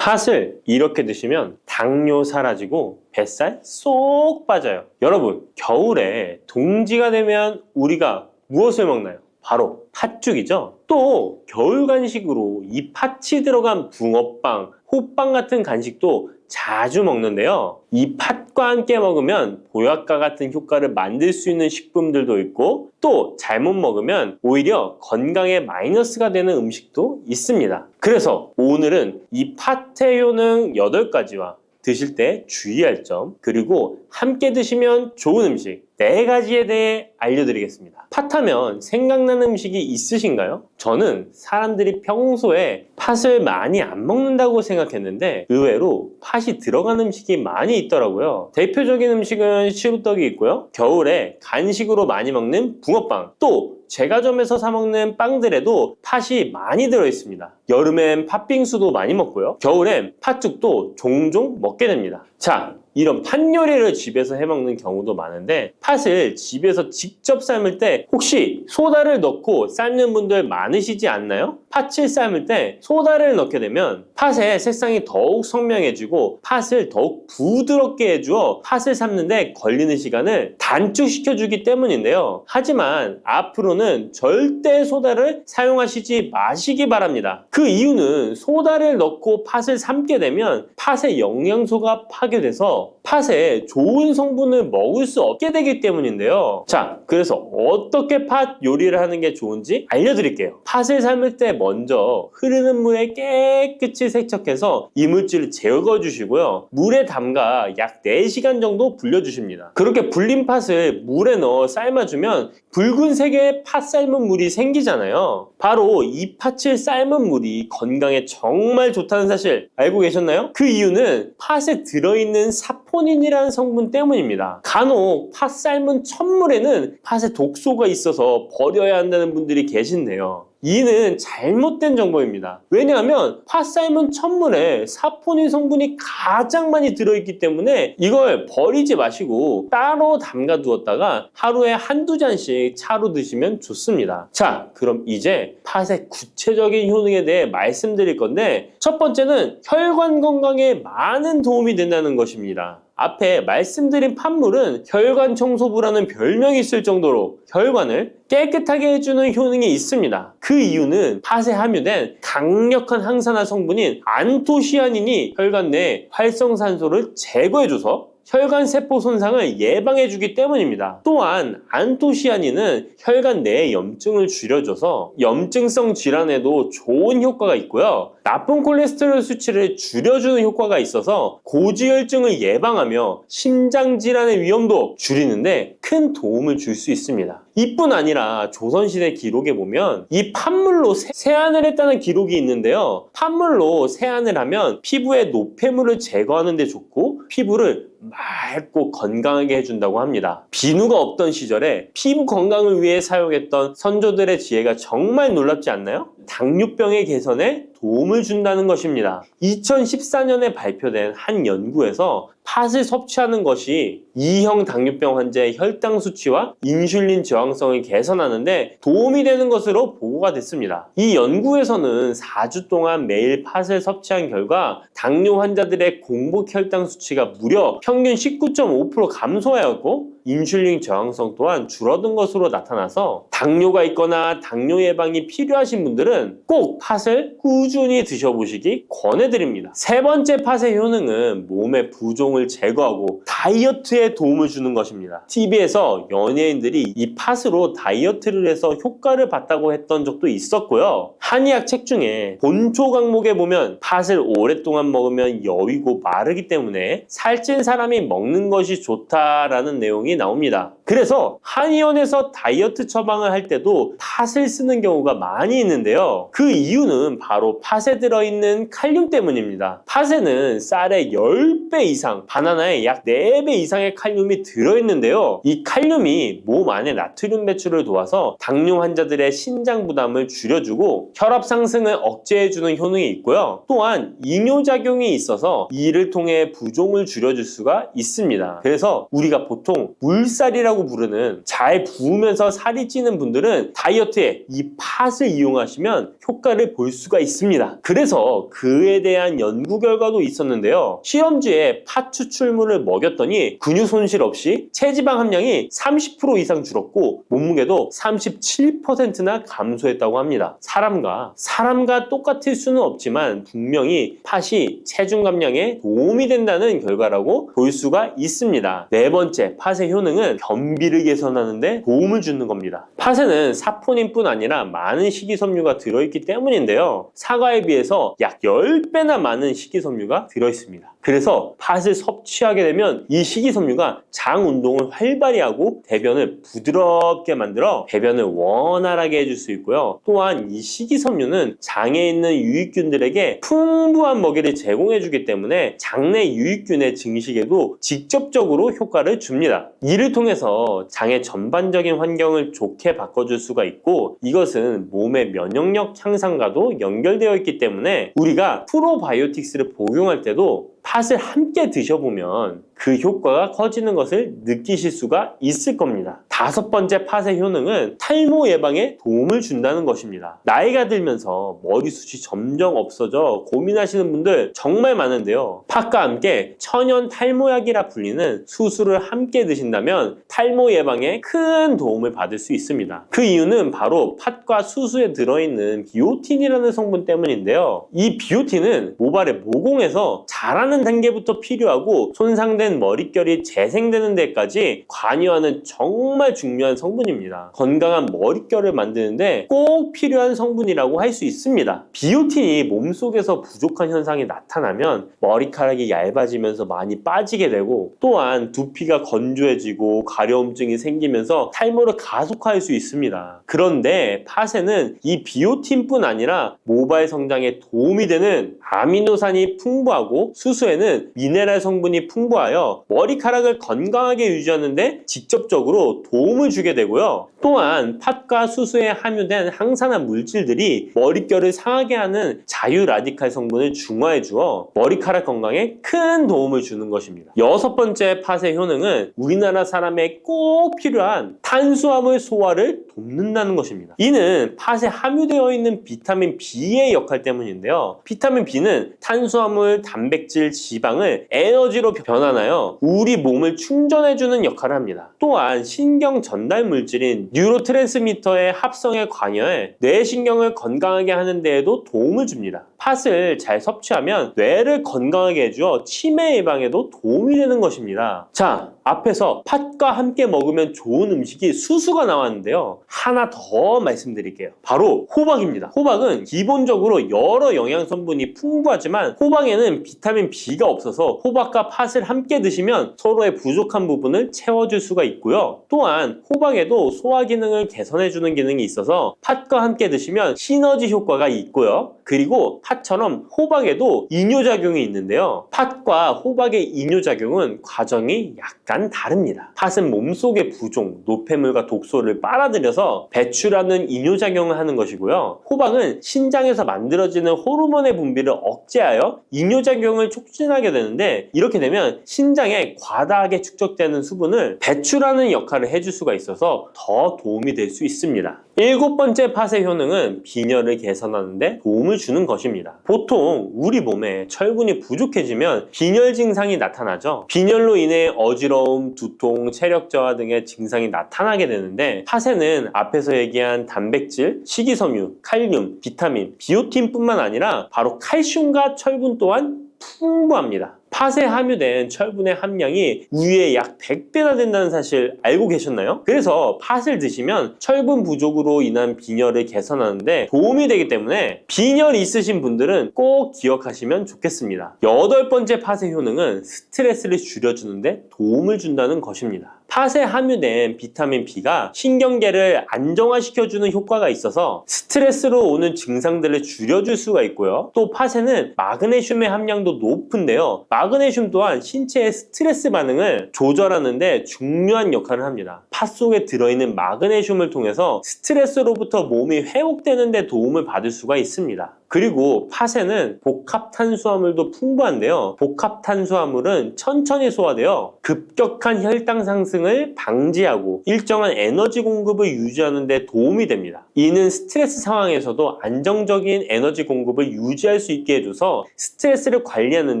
팥을 이렇게 드시면 당뇨 사라지고 뱃살 쏙 빠져요. 여러분, 겨울에 동지가 되면 우리가 무엇을 먹나요? 바로 팥죽이죠. 또 겨울 간식으로 이 팥이 들어간 붕어빵, 호빵 같은 간식도 자주 먹는데요. 이 팥과 함께 먹으면 보약과 같은 효과를 만들 수 있는 식품들도 있고, 또 잘못 먹으면 오히려 건강에 마이너스가 되는 음식도 있습니다. 그래서 오늘은 이 팥의 효능 8가지와 드실 때 주의할 점, 그리고 함께 드시면 좋은 음식 4가지에 대해 알려드리겠습니다. 팥하면 생각나는 음식이 있으신가요? 저는 사람들이 평소에 팥을 많이 안 먹는다고 생각했는데 의외로 팥이 들어간 음식이 많이 있더라고요. 대표적인 음식은 시루떡이 있고요. 겨울에 간식으로 많이 먹는 붕어빵, 또 제과점에서 사 먹는 빵들에도 팥이 많이 들어있습니다. 여름엔 팥빙수도 많이 먹고요. 겨울엔 팥죽도 종종 먹게 됩니다. 자, 이런 팥 요리를 집에서 해먹는 경우도 많은데, 팥을 집에서 직접 삶을 때 혹시 소다를 넣고 삶는 분들 많으시지 않나요? 팥을 삶을 때 소다를 넣게 되면 팥의 색상이 더욱 선명해지고 팥을 더욱 부드럽게 해주어 팥을 삶는데 걸리는 시간을 단축시켜주기 때문인데요. 하지만 앞으로는 절대 소다를 사용하시지 마시기 바랍니다. 그 이유는 소다를 넣고 팥을 삶게 되면 팥의 영양소가 파괴돼서 팥에 좋은 성분을 먹을 수 없게 되기 때문인데요. 자, 그래서 어떻게 팥 요리를 하는 게 좋은지 알려드릴게요. 팥을 삶을 때 먼저 흐르는 물에 깨끗이 세척해서 이물질을 제거해 주시고요. 물에 담가 약 4시간 정도 불려주십니다. 그렇게 불린 팥을 물에 넣어 삶아주면 붉은색의 팥 삶은 물이 생기잖아요. 바로 이 팥을 삶은 물이 건강에 정말 좋다는 사실 알고 계셨나요? 그 이유는 팥에 들어있는 사포닌이라는 성분 때문입니다. 간혹 팥 삶은 첫물에는 팥에 독소가 있어서 버려야 한다는 분들이 계신데요. 이는 잘못된 정보입니다. 왜냐하면 팥 삶은 첫물에 사포닌 성분이 가장 많이 들어있기 때문에 이걸 버리지 마시고 따로 담가 두었다가 하루에 1~2잔씩 차로 드시면 좋습니다. 자, 그럼 이제 팥의 구체적인 효능에 대해 말씀드릴 건데, 첫 번째는 혈관 건강에 많은 도움이 된다는 것입니다. 앞에 말씀드린 팥물은 혈관 청소부라는 별명이 있을 정도로 혈관을 깨끗하게 해주는 효능이 있습니다. 그 이유는 팥에 함유된 강력한 항산화 성분인 안토시아닌이 혈관 내 활성산소를 제거해줘서 혈관 세포 손상을 예방해주기 때문입니다. 또한 안토시아닌은 혈관 내의 염증을 줄여줘서 염증성 질환에도 좋은 효과가 있고요. 나쁜 콜레스테롤 수치를 줄여주는 효과가 있어서 고지혈증을 예방하며 심장질환의 위험도 줄이는데 큰 도움을 줄 수 있습니다. 이뿐 아니라 조선시대 기록에 보면 이 팥물로 세안을 했다는 기록이 있는데요. 팥물로 세안을 하면 피부의 노폐물을 제거하는 데 좋고 피부를 맑고 건강하게 해준다고 합니다. 비누가 없던 시절에 피부 건강을 위해 사용했던 선조들의 지혜가 정말 놀랍지 않나요? 당뇨병의 개선에 도움을 준다는 것입니다. 2014년에 발표된 한 연구에서 팥을 섭취하는 것이 2형 당뇨병 환자의 혈당 수치와 인슐린 저항성을 개선하는데 도움이 되는 것으로 보고가 됐습니다. 이 연구에서는 4주 동안 매일 팥을 섭취한 결과 당뇨 환자들의 공복 혈당 수치가 무려 평균 19.5% 감소하였고 인슐린 저항성 또한 줄어든 것으로 나타나서 당뇨가 있거나 당뇨 예방이 필요하신 분들은 꼭 팥을 꾸준히 드셔보시기 권해드립니다. 세 번째 팥의 효능은 몸의 부종을 제거하고 다이어트에 도움을 주는 것입니다. TV에서 연예인들이 이 팥으로 다이어트를 해서 효과를 봤다고 했던 적도 있었고요. 한의학 책 중에 본초 강목에 보면 팥을 오랫동안 먹으면 여위고 마르기 때문에 살찐 사람이 먹는 것이 좋다라는 내용이 나옵니다. 그래서 한의원에서 다이어트 처방을 할 때도 팥을 쓰는 경우가 많이 있는데요. 그 이유는 바로 팥에 들어있는 칼륨 때문입니다. 팥에는 쌀의 10배 이상, 바나나에 약 4배 이상의 칼륨이 들어있는데요. 이 칼륨이 몸 안에 나트륨 배출을 도와서 당뇨 환자들의 신장 부담을 줄여주고 혈압 상승을 억제해주는 효능이 있고요. 또한 이뇨작용이 있어서 이를 통해 부종을 줄여줄 수가 있습니다. 그래서 우리가 보통 물살이라고 부르는 잘 부으면서 살이 찌는 분들은 다이어트에 이 팥을 이용하시면 효과를 볼 수가 있습니다. 그래서 그에 대한 연구 결과도 있었는데요. 시험지에 팥 추출물을 먹였더니 근육 손실 없이 체지방 함량이 30% 이상 줄었고 몸무게도 37%나 감소했다고 합니다. 사람과 똑같을 수는 없지만 분명히 팥이 체중 감량에 도움이 된다는 결과라고 볼 수가 있습니다. 네 번째, 팥의 효능은 변비를 개선하는 데 도움을 주는 겁니다. 팥에는 사포닌뿐 아니라 많은 식이섬유가 들어있기 때문인데요. 사과에 비해서 약 10배나 많은 식이섬유가 들어있습니다. 그래서 팥을 섭취하게 되면 이 식이섬유가 장 운동을 활발히 하고 대변을 부드럽게 만들어 배변을 원활하게 해줄 수 있고요. 또한 이 식이섬유는 장에 있는 유익균들에게 풍부한 먹이를 제공해주기 때문에 장내 유익균의 증식에도 직접적으로 효과를 줍니다. 이를 통해서 장의 전반적인 환경을 좋게 바꿔줄 수가 있고 이것은 몸의 면역력 향상과도 연결되어 있기 때문에 우리가 프로바이오틱스를 복용할 때도 팥을 함께 드셔보면 그 효과가 커지는 것을 느끼실 수가 있을 겁니다. 다섯 번째 팥의 효능은 탈모 예방에 도움을 준다는 것입니다. 나이가 들면서 머리숱이 점점 없어져 고민하시는 분들 정말 많은데요. 팥과 함께 천연 탈모약이라 불리는 수수를 함께 드신다면 탈모 예방에 큰 도움을 받을 수 있습니다. 그 이유는 바로 팥과 수수에 들어있는 비오틴이라는 성분 때문인데요. 이 비오틴은 모발의 모공에서 자라는 단계부터 필요하고 손상된 머릿결이 재생되는 데까지 관여하는 정말 중요한 성분입니다. 건강한 머릿결을 만드는데 꼭 필요한 성분이라고 할 수 있습니다. 비오틴이 몸속에서 부족한 현상이 나타나면 머리카락이 얇아지면서 많이 빠지게 되고 또한 두피가 건조해지고 가려움증이 생기면서 탈모를 가속화할 수 있습니다. 그런데 팥에는 이 비오틴뿐 아니라 모발 성장에 도움이 되는 아미노산이 풍부하고 수수에는 미네랄 성분이 풍부하여 머리카락을 건강하게 유지하는 데 직접적으로 도움을 주게 되고요. 또한 팥과 수수에 함유된 항산화 물질들이 머릿결을 상하게 하는 자유 라디칼 성분을 중화해 주어 머리카락 건강에 큰 도움을 주는 것입니다. 여섯 번째 팥의 효능은 우리나라 사람에 꼭 필요한 탄수화물 소화를 돕는다는 것입니다. 이는 팥에 함유되어 있는 비타민 B의 역할 때문인데요. 비타민 B는 탄수화물, 단백질, 지방을 에너지로 변환하여 우리 몸을 충전해주는 역할을 합니다. 또한 신경 전달 물질인 뉴로트랜스미터의 합성에 관여해 뇌신경을 건강하게 하는 데에도 도움을 줍니다. 팥을 잘 섭취하면 뇌를 건강하게 해주어 치매 예방에도 도움이 되는 것입니다. 자, 앞에서 팥과 함께 먹으면 좋은 음식이 수수가 나왔는데요. 하나 더 말씀드릴게요. 바로 호박입니다. 호박은 기본적으로 여러 영양성분이 풍부하지만 호박에는 비타민 B가 없어서 호박과 팥을 함께 드시면 서로의 부족한 부분을 채워줄 수가 있고요. 또한 호박에도 소화 기능을 개선해주는 기능이 있어서 팥과 함께 드시면 시너지 효과가 있고요. 그리고 팥처럼 호박에도 이뇨작용이 있는데요. 팥과 호박의 이뇨작용은 과정이 약간 다릅니다. 팥은 몸속의 부종, 노폐물과 독소를 빨아들여서 배출하는 이뇨작용을 하는 것이고요. 호박은 신장에서 만들어지는 호르몬의 분비를 억제하여 이뇨작용을 촉진하게 되는데 이렇게 되면 신장에 과다하게 축적되는 수분을 배출하는 역할을 해줄 수가 있어서 더 도움이 될 수 있습니다. 일곱 번째 팥의 효능은 빈혈을 개선하는 데 도움을 주는 것입니다. 보통 우리 몸에 철분이 부족해지면 빈혈 증상이 나타나죠. 빈혈로 인해 어지러움, 두통, 체력 저하 등의 증상이 나타나게 되는데 팥에는 앞에서 얘기한 단백질, 식이섬유, 칼륨, 비타민, 비오틴뿐만 아니라 바로 칼슘과 철분 또한 풍부합니다. 팥에 함유된 철분의 함량이 우유의 약 100배나 된다는 사실 알고 계셨나요? 그래서 팥을 드시면 철분 부족으로 인한 빈혈을 개선하는데 도움이 되기 때문에 빈혈이 있으신 분들은 꼭 기억하시면 좋겠습니다. 여덟 번째 팥의 효능은 스트레스를 줄여주는데 도움을 준다는 것입니다. 팥에 함유된 비타민 B가 신경계를 안정화시켜주는 효과가 있어서 스트레스로 오는 증상들을 줄여줄 수가 있고요. 또 팥에는 마그네슘의 함량도 높은데요. 마그네슘 또한 신체의 스트레스 반응을 조절하는 데 중요한 역할을 합니다. 팥 속에 들어있는 마그네슘을 통해서 스트레스로부터 몸이 회복되는 데 도움을 받을 수가 있습니다. 그리고 팥에는 복합 탄수화물도 풍부한데요. 복합 탄수화물은 천천히 소화되어 급격한 혈당 상승을 방지하고 일정한 에너지 공급을 유지하는 데 도움이 됩니다. 이는 스트레스 상황에서도 안정적인 에너지 공급을 유지할 수 있게 해줘서 스트레스를 관리하는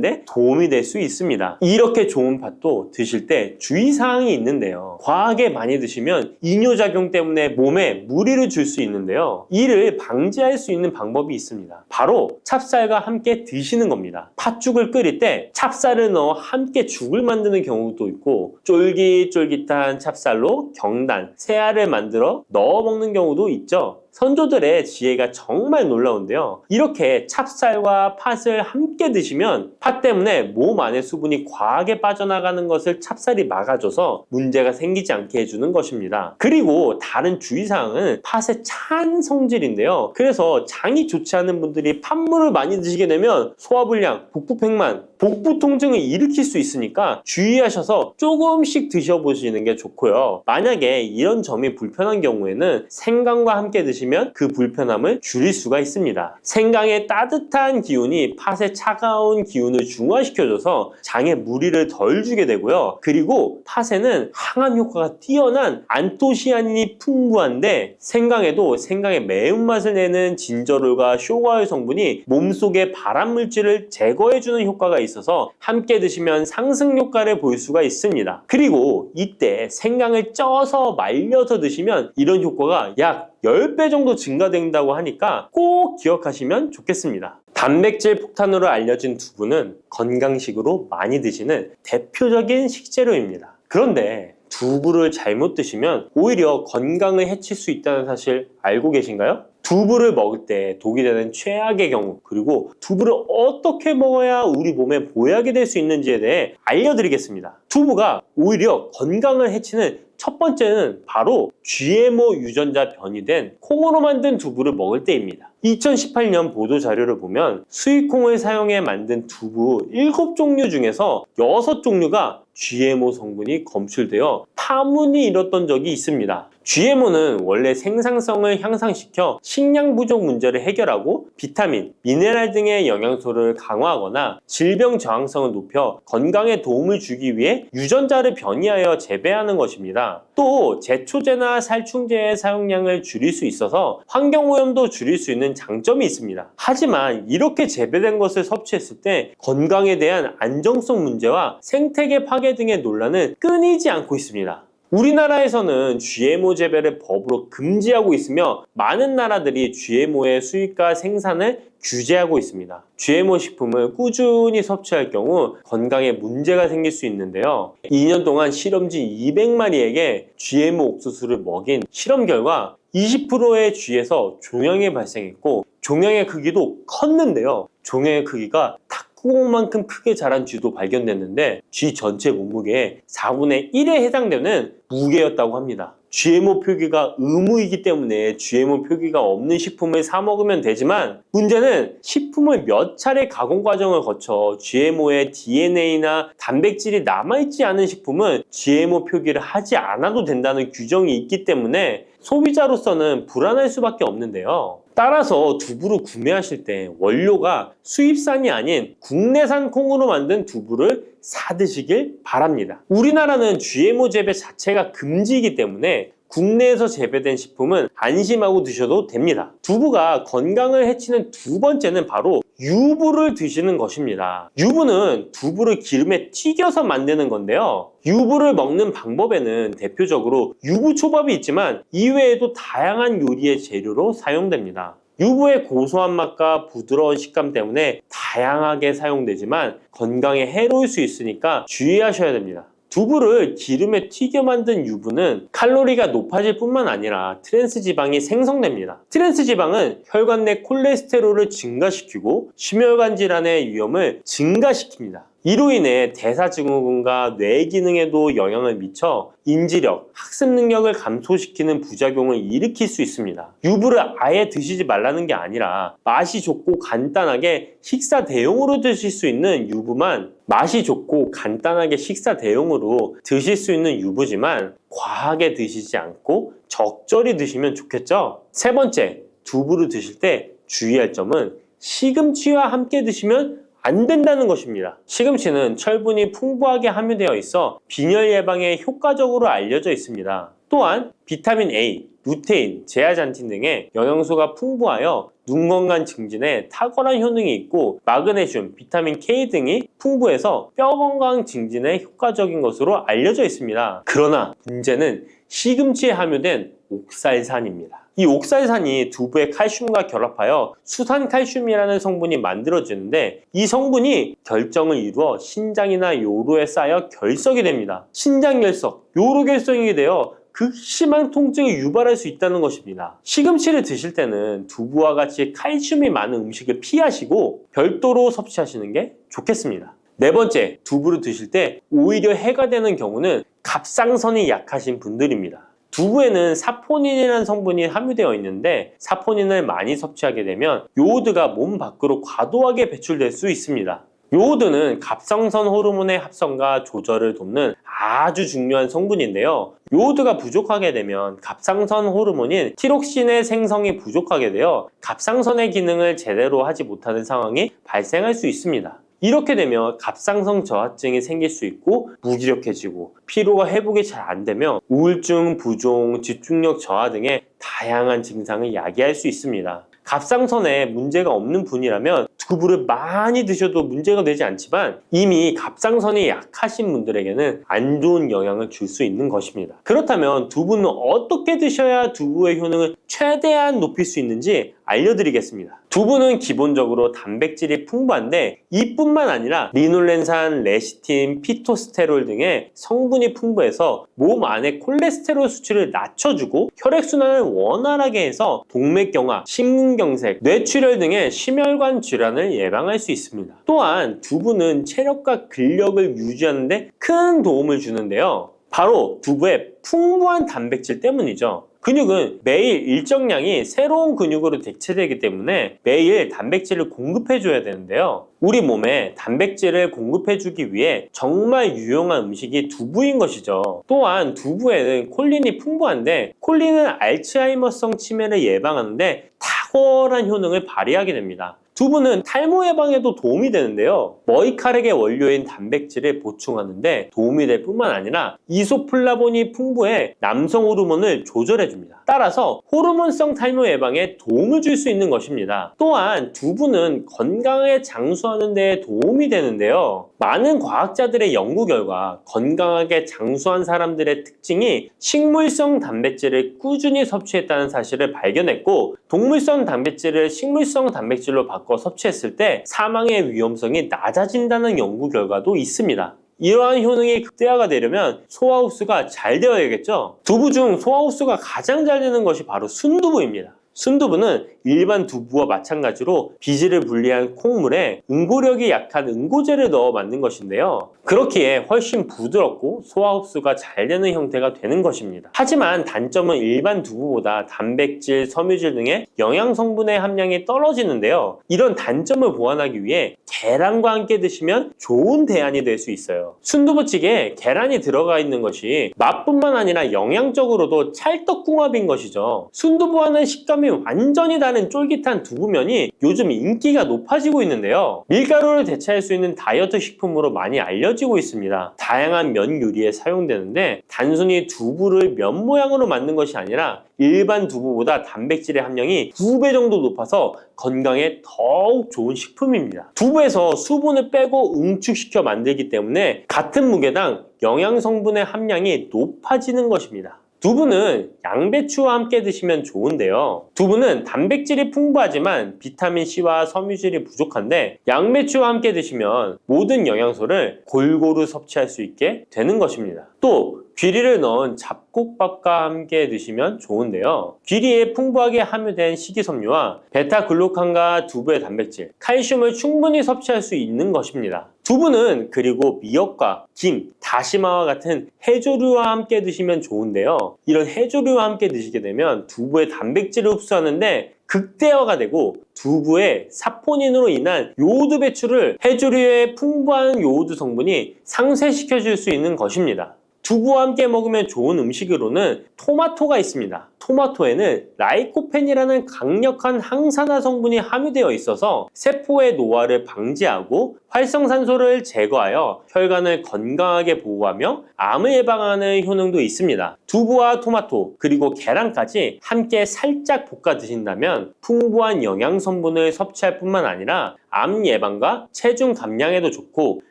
데 도움이 될 수 있습니다. 이렇게 좋은 팥도 드실 때 주의사항이 있는데요. 과하게 많이 드시면 이뇨작용 때문에 몸에 무리를 줄 수 있는데요. 이를 방지할 수 있는 방법이 있습니다. 바로 찹쌀과 함께 드시는 겁니다. 팥죽을 끓일 때 찹쌀을 넣어 함께 죽을 만드는 경우도 있고 쫄깃쫄깃한 찹쌀로 경단, 새알을 만들어 넣어 먹는 경우도 있죠. 선조들의 지혜가 정말 놀라운데요. 이렇게 찹쌀과 팥을 함께 드시면 팥 때문에 몸 안에 수분이 과하게 빠져나가는 것을 찹쌀이 막아줘서 문제가 생기지 않게 해주는 것입니다. 그리고 다른 주의사항은 팥의 찬 성질인데요. 그래서 장이 좋지 않은 분들이 팥물을 많이 드시게 되면 소화불량, 복부팽만, 복부 통증을 일으킬 수 있으니까 주의하셔서 조금씩 드셔보시는 게 좋고요. 만약에 이런 점이 불편한 경우에는 생강과 함께 드시면 그 불편함을 줄일 수가 있습니다. 생강의 따뜻한 기운이 팥의 차가운 기운을 중화시켜줘서 장에 무리를 덜 주게 되고요. 그리고 팥에는 항암 효과가 뛰어난 안토시아닌이 풍부한데 생강에도 생강의 매운맛을 내는 진저롤과 쇼가올 성분이 몸속의 발암물질을 제거해주는 효과가 있어서 함께 드시면 상승 효과를 볼 수가 있습니다. 그리고 이때 생강을 쪄서 말려서 드시면 이런 효과가 약 10배 정도 증가된다고 하니까 꼭 기억하시면 좋겠습니다. 단백질 폭탄으로 알려진 두부는 건강식으로 많이 드시는 대표적인 식재료입니다. 그런데 두부를 잘못 드시면 오히려 건강을 해칠 수 있다는 사실 알고 계신가요? 두부를 먹을 때 독이 되는 최악의 경우, 그리고 두부를 어떻게 먹어야 우리 몸에 보약이 될 수 있는지에 대해 알려드리겠습니다. 두부가 오히려 건강을 해치는 첫 번째는 바로 GMO 유전자 변이된 콩으로 만든 두부를 먹을 때입니다. 2018년 보도자료를 보면 수입콩을 사용해 만든 두부 7종류 중에서 6종류가 GMO 성분이 검출되어 파문이 일었던 적이 있습니다. GMO는 원래 생산성을 향상시켜 식량 부족 문제를 해결하고 비타민, 미네랄 등의 영양소를 강화하거나 질병 저항성을 높여 건강에 도움을 주기 위해 유전자를 변이하여 재배하는 것입니다. 또 제초제나 살충제의 사용량을 줄일 수 있어서 환경오염도 줄일 수 있는 장점이 있습니다. 하지만 이렇게 재배된 것을 섭취했을 때 건강에 대한 안정성 문제와 생태계 파괴 등의 논란은 끊이지 않고 있습니다. 우리나라에서는 GMO 재배를 법으로 금지하고 있으며 많은 나라들이 GMO의 수입과 생산을 규제하고 있습니다. GMO 식품을 꾸준히 섭취할 경우 건강에 문제가 생길 수 있는데요. 2년 동안 실험지 200마리에게 GMO 옥수수를 먹인 실험 결과 20%의 쥐에서 종양이 발생했고 종양의 크기도 컸는데요. 종양의 크기가 탁구공만큼 크게 자란 쥐도 발견됐는데 쥐 전체 몸무게의 4분의 1에 해당되는 무게였다고 합니다. GMO 표기가 의무이기 때문에 GMO 표기가 없는 식품을 사 먹으면 되지만 문제는 식품을 몇 차례 가공 과정을 거쳐 GMO의 DNA나 단백질이 남아있지 않은 식품은 GMO 표기를 하지 않아도 된다는 규정이 있기 때문에 소비자로서는 불안할 수밖에 없는데요. 따라서 두부를 구매하실 때 원료가 수입산이 아닌 국내산 콩으로 만든 두부를 사드시길 바랍니다. 우리나라는 GMO 재배 자체가 금지이기 때문에 국내에서 재배된 식품은 안심하고 드셔도 됩니다. 두부가 건강을 해치는 두 번째는 바로 유부를 드시는 것입니다. 유부는 두부를 기름에 튀겨서 만드는 건데요. 유부를 먹는 방법에는 대표적으로 유부초밥이 있지만 이외에도 다양한 요리의 재료로 사용됩니다. 유부의 고소한 맛과 부드러운 식감 때문에 다양하게 사용되지만 건강에 해로울 수 있으니까 주의하셔야 됩니다. 두부를 기름에 튀겨 만든 유부는 칼로리가 높아질 뿐만 아니라 트랜스 지방이 생성됩니다. 트랜스 지방은 혈관 내 콜레스테롤을 증가시키고 심혈관 질환의 위험을 증가시킵니다. 이로 인해 대사증후군과 뇌 기능에도 영향을 미쳐 인지력, 학습 능력을 감소시키는 부작용을 일으킬 수 있습니다. 유부를 아예 드시지 말라는 게 아니라 맛이 좋고 간단하게 식사 대용으로 드실 수 있는 유부만 맛이 좋고 간단하게 식사 대용으로 드실 수 있는 유부지만 과하게 드시지 않고 적절히 드시면 좋겠죠? 세 번째, 두부를 드실 때 주의할 점은 시금치와 함께 드시면 안 된다는 것입니다. 시금치는 철분이 풍부하게 함유되어 있어 빈혈 예방에 효과적으로 알려져 있습니다. 또한 비타민 A, 루테인, 제아잔틴 등의 영양소가 풍부하여 눈 건강 증진에 탁월한 효능이 있고 마그네슘, 비타민 K 등이 풍부해서 뼈 건강 증진에 효과적인 것으로 알려져 있습니다. 그러나 문제는 시금치에 함유된 옥살산입니다. 이 옥살산이 두부의 칼슘과 결합하여 수산칼슘이라는 성분이 만들어지는데 이 성분이 결정을 이루어 신장이나 요로에 쌓여 결석이 됩니다. 신장결석, 요로결석이 되어 극심한 통증을 유발할 수 있다는 것입니다. 시금치를 드실 때는 두부와 같이 칼슘이 많은 음식을 피하시고 별도로 섭취하시는 게 좋겠습니다. 네 번째, 두부를 드실 때 오히려 해가 되는 경우는 갑상선이 약하신 분들입니다. 두부에는 사포닌이라는 성분이 함유되어 있는데 사포닌을 많이 섭취하게 되면 요오드가 몸 밖으로 과도하게 배출될 수 있습니다. 요오드는 갑상선 호르몬의 합성과 조절을 돕는 아주 중요한 성분인데요. 요오드가 부족하게 되면 갑상선 호르몬인 티록신의 생성이 부족하게 되어 갑상선의 기능을 제대로 하지 못하는 상황이 발생할 수 있습니다. 이렇게 되면 갑상선 저하증이 생길 수 있고 무기력해지고 피로가 회복이 잘 안 되며 우울증, 부종, 집중력 저하 등의 다양한 증상을 야기할 수 있습니다. 갑상선에 문제가 없는 분이라면 두부를 많이 드셔도 문제가 되지 않지만 이미 갑상선이 약하신 분들에게는 안 좋은 영향을 줄 수 있는 것입니다. 그렇다면 두부는 어떻게 드셔야 두부의 효능을 최대한 높일 수 있는지 알려드리겠습니다. 두부는 기본적으로 단백질이 풍부한데 이뿐만 아니라 리놀렌산, 레시틴, 피토스테롤 등의 성분이 풍부해서 몸 안의 콜레스테롤 수치를 낮춰주고 혈액순환을 원활하게 해서 동맥경화, 심근경색, 뇌출혈 등의 심혈관 질환을 예방할 수 있습니다. 또한 두부는 체력과 근력을 유지하는 데 큰 도움을 주는데요. 바로 두부의 풍부한 단백질 때문이죠. 근육은 매일 일정량이 새로운 근육으로 대체되기 때문에 매일 단백질을 공급해줘야 되는데요. 우리 몸에 단백질을 공급해주기 위해 정말 유용한 음식이 두부인 것이죠. 또한 두부에는 콜린이 풍부한데 콜린은 알츠하이머성 치매를 예방하는데 탁월한 효능을 발휘하게 됩니다. 두부는 탈모 예방에도 도움이 되는데요. 머리카락의 원료인 단백질을 보충하는데 도움이 될 뿐만 아니라 이소플라본이 풍부해 남성 호르몬을 조절해줍니다. 따라서 호르몬성 탈모 예방에 도움을 줄 수 있는 것입니다. 또한 두부는 건강하게 장수하는 데 도움이 되는데요. 많은 과학자들의 연구 결과 건강하게 장수한 사람들의 특징이 식물성 단백질을 꾸준히 섭취했다는 사실을 발견했고 동물성 단백질을 식물성 단백질로 바꿔 섭취했을 때 사망의 위험성이 낮아진다는 연구 결과도 있습니다. 이러한 효능이 극대화가 되려면 소화 흡수가 잘 되어야겠죠. 두부 중 소화 흡수가 가장 잘 되는 것이 바로 순두부입니다. 순두부는 일반 두부와 마찬가지로 비질을 분리한 콩물에 응고력이 약한 응고제를 넣어 만든 것인데요. 그렇기에 훨씬 부드럽고 소화 흡수가 잘 되는 형태가 되는 것입니다. 하지만 단점은 일반 두부보다 단백질, 섬유질 등의 영양 성분의 함량이 떨어지는데요. 이런 단점을 보완하기 위해 계란과 함께 드시면 좋은 대안이 될 수 있어요. 순두부찌개에 계란이 들어가 있는 것이 맛뿐만 아니라 영양적으로도 찰떡궁합인 것이죠. 순두부와는 식감이 완전히 다른 쫄깃한 두부면이 요즘 인기가 높아지고 있는데요. 밀가루를 대체할 수 있는 다이어트 식품으로 많이 알려지고 있습니다. 다양한 면 요리에 사용되는데 단순히 두부를 면 모양으로 만든 것이 아니라 일반 두부보다 단백질의 함량이 2배 정도 높아서 건강에 더욱 좋은 식품입니다. 두부에서 수분을 빼고 응축시켜 만들기 때문에 같은 무게당 영양 성분의 함량이 높아지는 것입니다. 두부는 양배추와 함께 드시면 좋은데요. 두부는 단백질이 풍부하지만 비타민C와 섬유질이 부족한데 양배추와 함께 드시면 모든 영양소를 골고루 섭취할 수 있게 되는 것입니다. 또 귀리를 넣은 잡곡밥과 함께 드시면 좋은데요. 귀리에 풍부하게 함유된 식이섬유와 베타글루칸과 두부의 단백질, 칼슘을 충분히 섭취할 수 있는 것입니다. 두부는 그리고 미역과 김, 다시마와 같은 해조류와 함께 드시면 좋은데요. 이런 해조류와 함께 드시게 되면 두부의 단백질을 흡수하는데 극대화가 되고 두부의 사포닌으로 인한 요오드 배출을 해조류의 풍부한 요오드 성분이 상쇄시켜 줄 수 있는 것입니다. 두부와 함께 먹으면 좋은 음식으로는 토마토가 있습니다. 토마토에는 라이코펜이라는 강력한 항산화 성분이 함유되어 있어서 세포의 노화를 방지하고 활성산소를 제거하여 혈관을 건강하게 보호하며 암을 예방하는 효능도 있습니다. 두부와 토마토 그리고 계란까지 함께 살짝 볶아 드신다면 풍부한 영양 성분을 섭취할 뿐만 아니라 암 예방과 체중 감량에도 좋고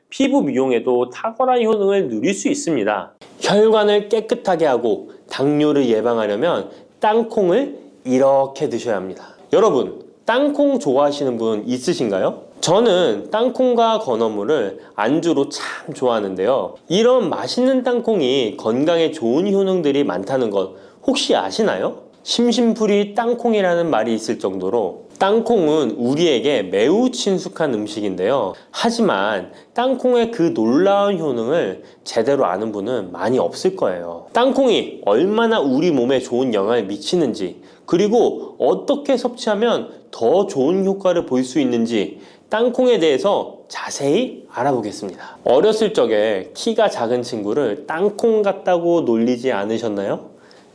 피부 미용에도 탁월한 효능을 누릴 수 있습니다. 혈관을 깨끗하게 하고 당뇨를 예방하려면 땅콩을 이렇게 드셔야 합니다. 여러분, 땅콩 좋아하시는 분 있으신가요? 저는 땅콩과 건어물을 안주로 참 좋아하는데요. 이런 맛있는 땅콩이 건강에 좋은 효능들이 많다는 것 혹시 아시나요? 심심풀이 땅콩이라는 말이 있을 정도로 땅콩은 우리에게 매우 친숙한 음식인데요. 하지만 땅콩의 그 놀라운 효능을 제대로 아는 분은 많이 없을 거예요. 땅콩이 얼마나 우리 몸에 좋은 영향을 미치는지, 그리고 어떻게 섭취하면 더 좋은 효과를 볼 수 있는지 땅콩에 대해서 자세히 알아보겠습니다. 어렸을 적에 키가 작은 친구를 땅콩 같다고 놀리지 않으셨나요?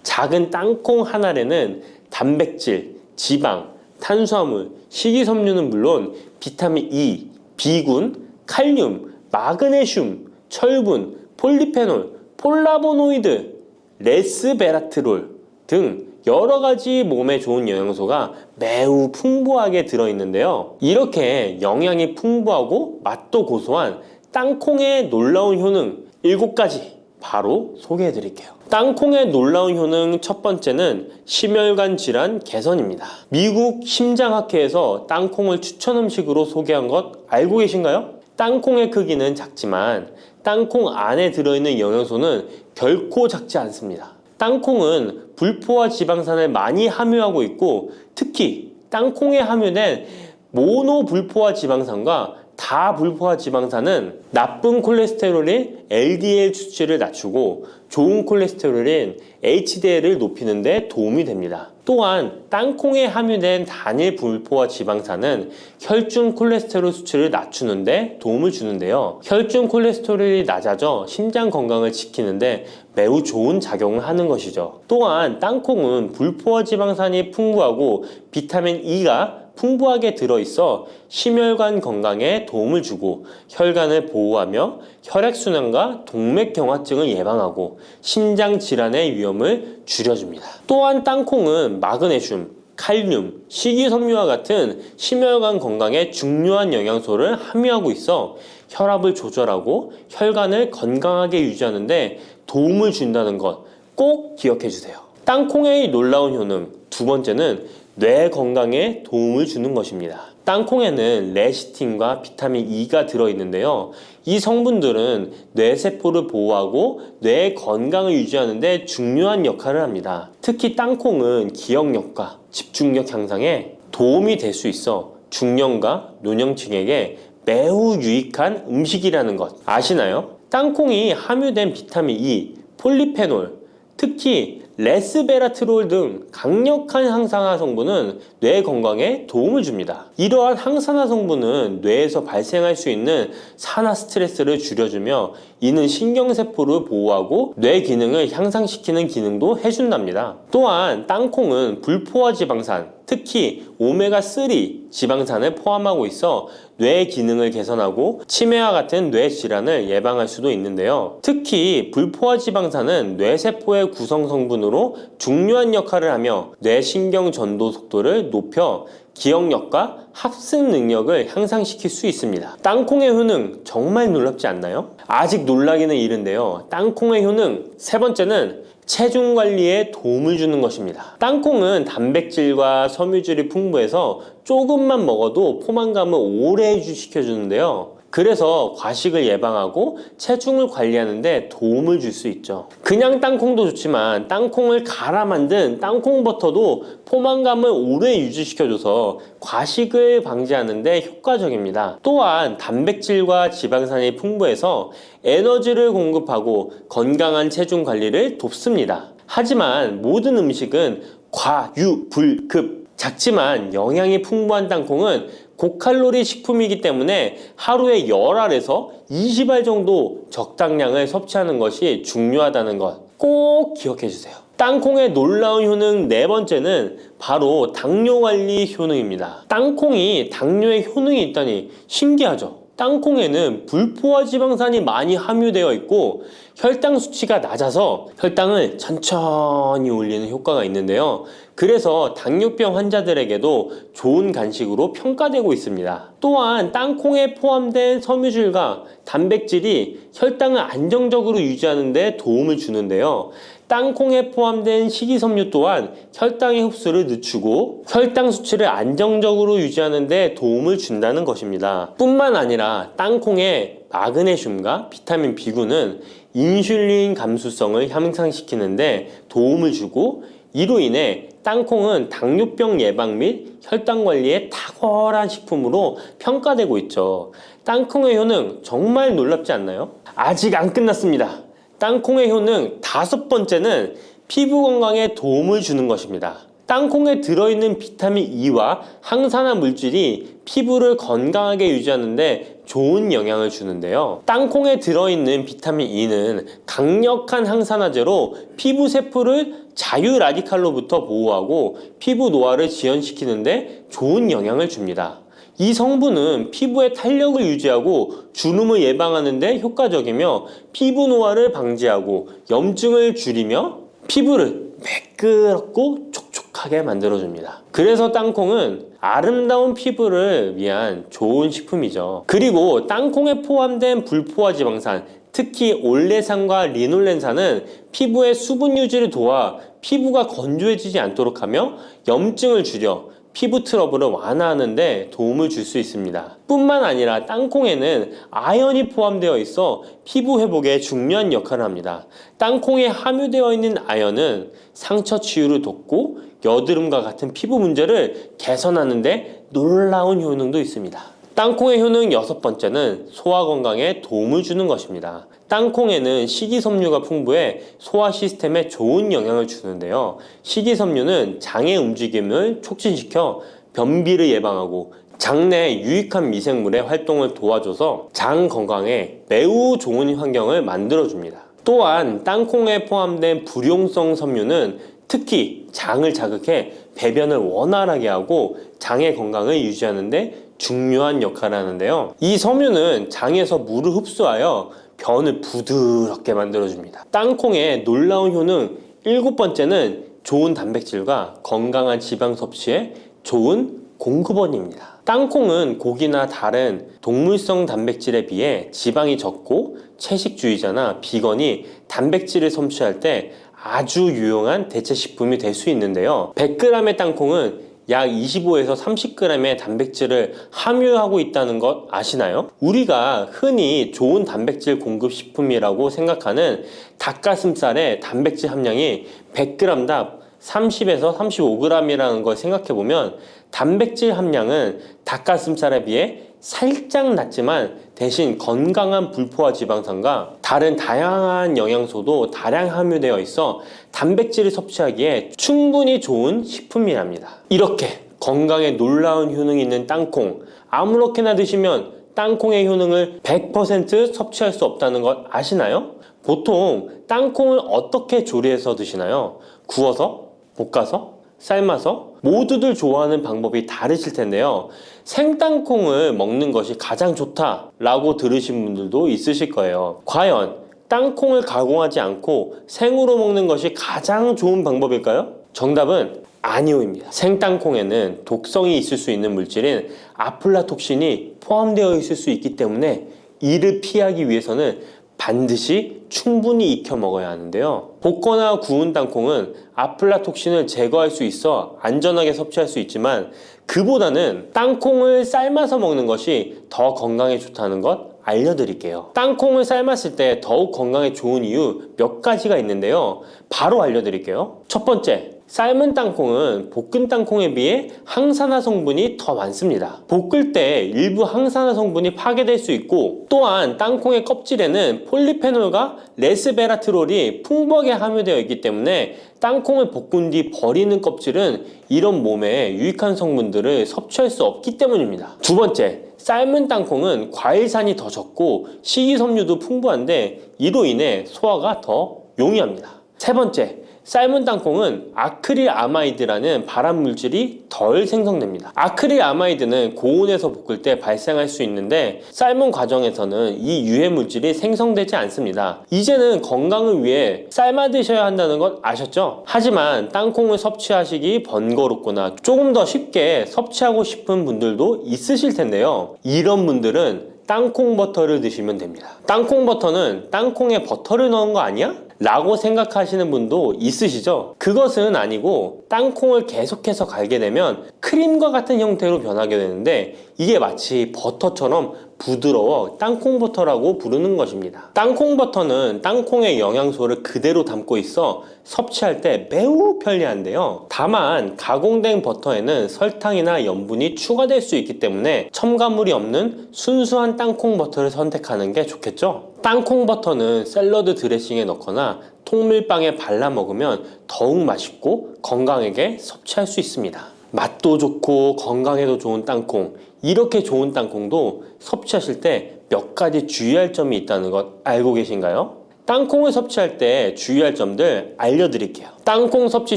작은 땅콩 한 알에는 단백질, 지방, 탄수화물, 식이섬유는 물론 비타민 E, B군, 칼륨, 마그네슘, 철분, 폴리페놀, 폴라보노이드, 레스베라트롤 등 여러 가지 몸에 좋은 영양소가 매우 풍부하게 들어있는데요. 이렇게 영양이 풍부하고 맛도 고소한 땅콩의 놀라운 효능 7가지 바로 소개해 드릴게요. 땅콩의 놀라운 효능 첫 번째는 심혈관 질환 개선입니다. 미국 심장학회에서 땅콩을 추천 음식으로 소개한 것 알고 계신가요? 땅콩의 크기는 작지만 땅콩 안에 들어있는 영양소는 결코 작지 않습니다. 땅콩은 불포화 지방산을 많이 함유하고 있고 특히 땅콩에 함유된 모노불포화 지방산과 다불포화 지방산은 나쁜 콜레스테롤인 LDL 수치를 낮추고 좋은 콜레스테롤인 HDL을 높이는 데 도움이 됩니다. 또한 땅콩에 함유된 단일 불포화 지방산은 혈중 콜레스테롤 수치를 낮추는 데 도움을 주는데요. 혈중 콜레스테롤이 낮아져 심장 건강을 지키는데 매우 좋은 작용을 하는 것이죠. 또한 땅콩은 불포화 지방산이 풍부하고 비타민 E가 풍부하게 들어있어 심혈관 건강에 도움을 주고 혈관을 보호하며 혈액순환과 동맥경화증을 예방하고 심장 질환의 위험을 줄여줍니다. 또한 땅콩은 마그네슘, 칼륨, 식이섬유와 같은 심혈관 건강에 중요한 영양소를 함유하고 있어 혈압을 조절하고 혈관을 건강하게 유지하는 데 도움을 준다는 것 꼭 기억해 주세요. 땅콩의 놀라운 효능 두 번째는 뇌 건강에 도움을 주는 것입니다. 땅콩에는 레시틴과 비타민 E가 들어있는데요. 이 성분들은 뇌세포를 보호하고 뇌 건강을 유지하는 데 중요한 역할을 합니다. 특히 땅콩은 기억력과 집중력 향상에 도움이 될 수 있어 중년과 노년층에게 매우 유익한 음식이라는 것 아시나요? 땅콩이 함유된 비타민 E, 폴리페놀, 특히 레스베라트롤 등 강력한 항산화 성분은 뇌 건강에 도움을 줍니다. 이러한 항산화 성분은 뇌에서 발생할 수 있는 산화 스트레스를 줄여주며 이는 신경세포를 보호하고 뇌 기능을 향상시키는 기능도 해준답니다. 또한 땅콩은 불포화 지방산, 특히 오메가3 지방산을 포함하고 있어 뇌 기능을 개선하고 치매와 같은 뇌 질환을 예방할 수도 있는데요. 특히 불포화 지방산은 뇌세포의 구성 성분으로 중요한 역할을 하며 뇌신경 전도 속도를 높여 기억력과 합승 능력을 향상시킬 수 있습니다. 땅콩의 효능 정말 놀랍지 않나요? 아직 놀라기는 이른데요. 땅콩의 효능 세 번째는 체중 관리에 도움을 주는 것입니다. 땅콩은 단백질과 섬유질이 풍부해서 조금만 먹어도 포만감을 오래 유지시켜주는데요. 그래서 과식을 예방하고 체중을 관리하는 데 도움을 줄 수 있죠. 그냥 땅콩도 좋지만 땅콩을 갈아 만든 땅콩버터도 포만감을 오래 유지시켜줘서 과식을 방지하는 데 효과적입니다. 또한 단백질과 지방산이 풍부해서 에너지를 공급하고 건강한 체중 관리를 돕습니다. 하지만 모든 음식은 과유불급 작지만 영양이 풍부한 땅콩은 고칼로리 식품이기 때문에 하루에 10알에서 20알 정도 적당량을 섭취하는 것이 중요하다는 것 꼭 기억해 주세요. 땅콩의 놀라운 효능 네 번째는 바로 당뇨 관리 효능입니다. 땅콩이 당뇨에 효능이 있다니 신기하죠? 땅콩에는 불포화 지방산이 많이 함유되어 있고 혈당 수치가 낮아서 혈당을 천천히 올리는 효과가 있는데요. 그래서 당뇨병 환자들에게도 좋은 간식으로 평가되고 있습니다. 또한 땅콩에 포함된 섬유질과 단백질이 혈당을 안정적으로 유지하는 데 도움을 주는데요. 땅콩에 포함된 식이섬유 또한 혈당의 흡수를 늦추고 혈당 수치를 안정적으로 유지하는 데 도움을 준다는 것입니다. 뿐만 아니라 땅콩의 마그네슘과 비타민 B9는 인슐린 감수성을 향상시키는 데 도움을 주고 이로 인해 땅콩은 당뇨병 예방 및 혈당 관리에 탁월한 식품으로 평가되고 있죠. 땅콩의 효능 정말 놀랍지 않나요? 아직 안 끝났습니다. 땅콩의 효능 다섯 번째는 피부 건강에 도움을 주는 것입니다. 땅콩에 들어있는 비타민 E와 항산화 물질이 피부를 건강하게 유지하는 데 좋은 영향을 주는데요. 땅콩에 들어있는 비타민 E는 강력한 항산화제로 피부 세포를 자유 라디칼로부터 보호하고 피부 노화를 지연시키는 데 좋은 영향을 줍니다. 이 성분은 피부의 탄력을 유지하고 주름을 예방하는 데 효과적이며 피부 노화를 방지하고 염증을 줄이며 피부를 매끄럽고 촉촉하게 만들어줍니다. 그래서 땅콩은 아름다운 피부를 위한 좋은 식품이죠. 그리고 땅콩에 포함된 불포화 지방산, 특히 올레산과 리놀렌산은 피부의 수분 유지를 도와 피부가 건조해지지 않도록 하며 염증을 줄여 피부 트러블을 완화하는 데 도움을 줄 수 있습니다. 뿐만 아니라 땅콩에는 아연이 포함되어 있어 피부 회복에 중요한 역할을 합니다. 땅콩에 함유되어 있는 아연은 상처 치유를 돕고 여드름과 같은 피부 문제를 개선하는 데 놀라운 효능도 있습니다. 땅콩의 효능 여섯 번째는 소화 건강에 도움을 주는 것입니다. 땅콩에는 식이섬유가 풍부해 소화 시스템에 좋은 영향을 주는데요. 식이섬유는 장의 움직임을 촉진시켜 변비를 예방하고 장내 유익한 미생물의 활동을 도와줘서 장 건강에 매우 좋은 환경을 만들어줍니다. 또한 땅콩에 포함된 불용성 섬유는 특히 장을 자극해 배변을 원활하게 하고 장의 건강을 유지하는 데 중요한 역할을 하는데요. 이 섬유는 장에서 물을 흡수하여 변을 부드럽게 만들어줍니다. 땅콩의 놀라운 효능 일곱 번째는 좋은 단백질과 건강한 지방 섭취에 좋은 공급원입니다. 땅콩은 고기나 다른 동물성 단백질에 비해 지방이 적고 채식주의자나 비건이 단백질을 섭취할 때 아주 유용한 대체 식품이 될 수 있는데요. 100g의 땅콩은 약 25에서 30g의 단백질을 함유하고 있다는 것 아시나요? 우리가 흔히 좋은 단백질 공급 식품이라고 생각하는 닭가슴살의 단백질 함량이 100g당 30에서 35g이라는 걸 생각해보면 단백질 함량은 닭가슴살에 비해 살짝 낮지만 대신 건강한 불포화 지방산과 다른 다양한 영양소도 다량 함유되어 있어 단백질을 섭취하기에 충분히 좋은 식품이랍니다. 이렇게 건강에 놀라운 효능이 있는 땅콩, 아무렇게나 드시면 땅콩의 효능을 100% 섭취할 수 없다는 것 아시나요? 보통 땅콩을 어떻게 조리해서 드시나요? 구워서? 볶아서? 삶아서? 모두들 좋아하는 방법이 다르실 텐데요. 생땅콩을 먹는 것이 가장 좋다라고 들으신 분들도 있으실 거예요. 과연 땅콩을 가공하지 않고 생으로 먹는 것이 가장 좋은 방법일까요? 정답은 아니오입니다. 생땅콩에는 독성이 있을 수 있는 물질인 아플라톡신이 포함되어 있을 수 있기 때문에 이를 피하기 위해서는 반드시 충분히 익혀 먹어야 하는데요. 볶거나 구운 땅콩은 아플라톡신을 제거할 수 있어 안전하게 섭취할 수 있지만 그보다는 땅콩을 삶아서 먹는 것이 더 건강에 좋다는 것 알려드릴게요. 땅콩을 삶았을 때 더욱 건강에 좋은 이유 몇 가지가 있는데요. 바로 알려드릴게요. 첫 번째, 삶은 땅콩은 볶은 땅콩에 비해 항산화 성분이 더 많습니다. 볶을 때 일부 항산화 성분이 파괴될 수 있고, 또한 땅콩의 껍질에는 폴리페놀과 레스베라트롤이 풍부하게 함유되어 있기 때문에 땅콩을 볶은 뒤 버리는 껍질은 이런 몸에 유익한 성분들을 섭취할 수 없기 때문입니다. 두 번째, 삶은 땅콩은 과일산이 더 적고 식이섬유도 풍부한데 이로 인해 소화가 더 용이합니다. 세 번째, 삶은 땅콩은 아크릴아마이드라는 발암물질이 덜 생성됩니다. 아크릴아마이드는 고온에서 볶을 때 발생할 수 있는데 삶은 과정에서는 이 유해물질이 생성되지 않습니다. 이제는 건강을 위해 삶아 드셔야 한다는 것 아셨죠? 하지만 땅콩을 섭취하시기 번거롭거나 조금 더 쉽게 섭취하고 싶은 분들도 있으실 텐데요. 이런 분들은 땅콩 버터를 드시면 됩니다. 땅콩 버터는 땅콩에 버터를 넣은 거 아니야? 라고 생각하시는 분도 있으시죠? 그것은 아니고 땅콩을 계속해서 갈게 되면 크림과 같은 형태로 변하게 되는데 이게 마치 버터처럼 부드러워 땅콩 버터라고 부르는 것입니다. 땅콩 버터는 땅콩의 영양소를 그대로 담고 있어 섭취할 때 매우 편리한데요. 다만 가공된 버터에는 설탕이나 염분이 추가될 수 있기 때문에 첨가물이 없는 순수한 땅콩 버터를 선택하는 게 좋겠죠? 땅콩 버터는 샐러드 드레싱에 넣거나 통밀빵에 발라 먹으면 더욱 맛있고 건강하게 섭취할 수 있습니다. 맛도 좋고 건강에도 좋은 땅콩, 이렇게 좋은 땅콩도 섭취하실 때 몇 가지 주의할 점이 있다는 것 알고 계신가요? 땅콩을 섭취할 때 주의할 점들 알려드릴게요. 땅콩 섭취